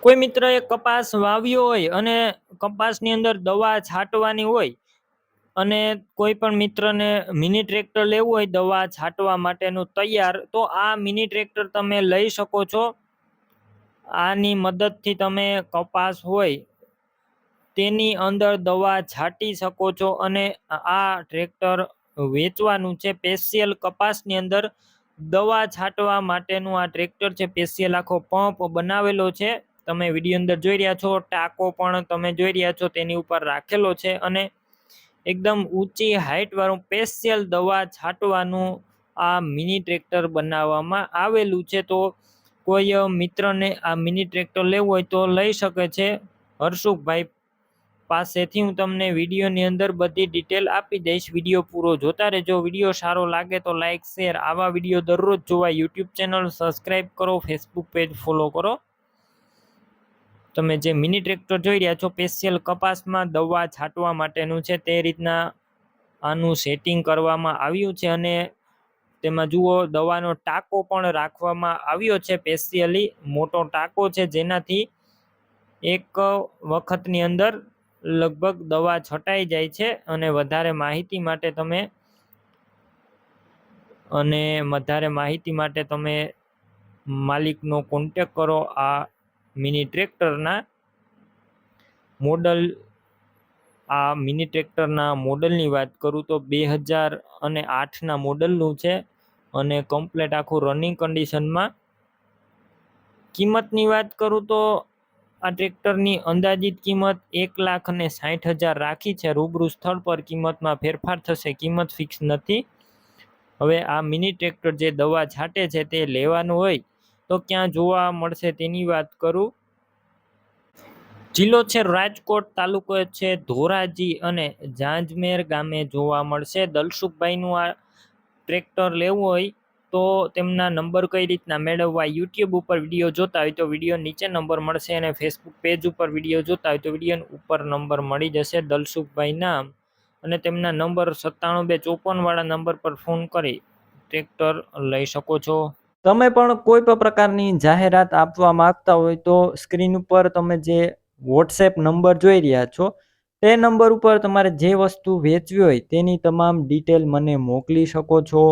કોઈ મિત્રએ કપાસ વાવ્યો હોય અને કપાસની અંદર દવા છાંટવાની હોય અને કોઈ પણ મિત્રને મિની ટ્રેક્ટર લેવું હોય દવા છાંટવા માટેનું તૈયાર, તો આ મિની ટ્રેક્ટર તમે લઈ શકો છો. આની મદદથી તમે કપાસ હોય તેની અંદર દવા છાંટી શકો છો અને આ ટ્રેક્ટર વેચવાનું છે. સ્પેશિયલ કપાસની અંદર દવા છાંટવા માટેનું આ ટ્રેક્ટર છે. સ્પેશિયલ આખો પંપ બનાવેલો છે, તમે વિડીયો અંદર જોઈ રહ્યા છો. ટાંકો પણ તમે જોઈ રહ્યા છો, તેની ઉપર રાખેલો છે અને એકદમ ઊંચી હાઈટ વાળું સ્પેશિયલ દવા છાંટવાનું આ મિની ટ્રેક્ટર બનાવવામાં આવેલું છે. તો કોઈ મિત્રને આ મિની ટ્રેક્ટર લેવું હોય તો લઈ શકે છે. હર્ષુખભાઈ પાસેથી હું તમને વિડીયોની અંદર બધી ડિટેલ આપી દઈશ. વિડીયો પૂરો જોતા રહેજો. વિડીયો સારો લાગે તો લાઈક શેર, આવા વિડીયો દરરોજ જોવા યુટ્યુબ ચેનલ સબસ્ક્રાઈબ કરો, ફેસબુક પેજ ફોલો કરો. તમે જે મિની ટ્રેક્ટર જોઈ રહ્યા છો સ્પેશિયલ કપાસમાં દવા છાંટવા માટેનું છે. તે રીતના આનું સેટિંગ કરવામાં આવ્યું છે અને તેમાં જુઓ દવાનો ટાંકો પણ રાખવામાં આવ્યો છે. સ્પેશિયલી મોટો ટાંકો છે, જેનાથી એક વખતની અંદર લગભગ દવા છટાઈ જાય છે. અને વધારે માહિતી માટે તમે માલિકનો કોન્ટેક કરો. આ મિની ટ્રેક્ટરના મોડલની વાત કરું તો 2008ના મોડલનું છે અને કમ્પ્લેટ આખું રનિંગ કન્ડિશનમાં. કિંમતની વાત કરું તો આ ટ્રેક્ટરની અંદાજિત કિંમત 1,60,000 રાખી છે. રૂબરૂ સ્થળ પર કિંમતમાં ફેરફાર થશે, કિંમત ફિક્સ નથી. હવે આ મિની ટ્રેક્ટર જે દવા છાંટે છે તે લેવાનું હોય તો ક્યાં જોવા મળશે તેની વાત કરું. જિલ્લો છે રાજકોટ, તાલુકો છે ધોરાજી અને ઝાંઝમેર ગામે જોવા મળશે. દલસુખભાઈનું આ ટ્રેક્ટર લેવું હોય તો તેમના નંબર કઈ રીતના મેળવવા, યુટ્યુબ ઉપર વિડીયો જોતા હોય તો વિડીયો નીચે નંબર મળશે અને ફેસબુક પેજ ઉપર વિડીયો જોતા હોય તો વિડીયો ઉપર નંબર મળી જશે. દલસુખભાઈ નામ અને તેમના નંબર 97 254 વાળા નંબર પર ફોન કરી ટ્રેક્ટર લઈ શકો છો. તમે પણ કોઈ પણ પ્રકારની જાહેરાત આપવા માંગતા હોય તો સ્ક્રીન ઉપર તમે જે વોટ્સએપ નંબર જોઈ રહ્યા છો તે નંબર ઉપર તમારે જે વસ્તુ વેચવી હોય તેની તમામ ડિટેલ મને મોકલી શકો છો.